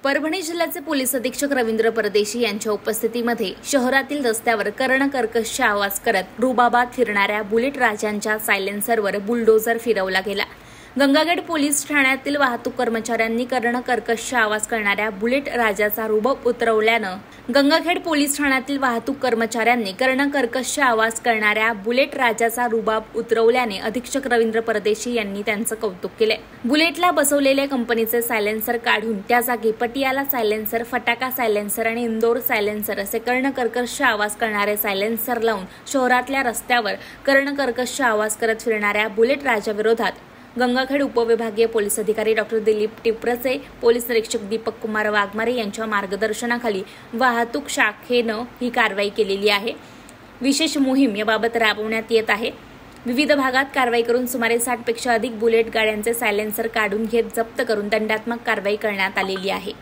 परभणी जिल्ह्याचे पोलीस अधीक्षक रवींद्र परदेशी यांच्या उपस्थितीमध्ये शहरातील रस्त्यावर कर्णकर्कश आवाज करत रुबाबात फिरणाऱ्या बुलेट राजांच्या सायलेन्सरवर बुलडोझर फिरवला गेला। गंगाखेड पोलीस ठाण्यातील वाहतूक कर्मचाऱ्यांनी कर्णकर्कश आवाज करणाऱ्या बुलेट राजाचा रुबाब उतरवल्यानं गंगाखेड पोलीस ठाण्यातील वाहतूक कर्मचाऱ्यांनी कर्णकर्कश आवाज करणाऱ्या बुलेट राजाचा रुबाब उतरवल्याने अधीक्षक रवींद्र परदेशी यांनी त्यांचं कौतुक केले। बुलेटला बसवलेल्या कंपनीचे सायलेन्सर काढून त्या जागी पटियाला सायलेन्सर, फटाका सायलेन्सर आणि इंदोर सायलेन्सर असे कर्णकर्कश आवाज करणारे सायलेन्सर लावून शहरातल्या रस्त्यावर कर्णकर्कश आवाज करत फिरणाऱ्या बुलेट राजाविरोधात गंगाखेड उपविभागीय पोलीस अधिकारी डॉ. दिलीप टिपरसे, पोलीस निरीक्षक दीपक कुमार वाघमारे यांच्या मार्गदर्शनाखाली वाहतूक शाखेनं ही कारवाई केलेली आहे। विशेष मोहीम याबाबत राबवण्यात येत आहे। विविध भागात कारवाई करून सुमारे 60 पेक्षा अधिक बुलेट गाड्यांचे सायलेन्सर काढून घेत जप्त करून दंडात्मक कारवाई करण्यात आलेली आहे।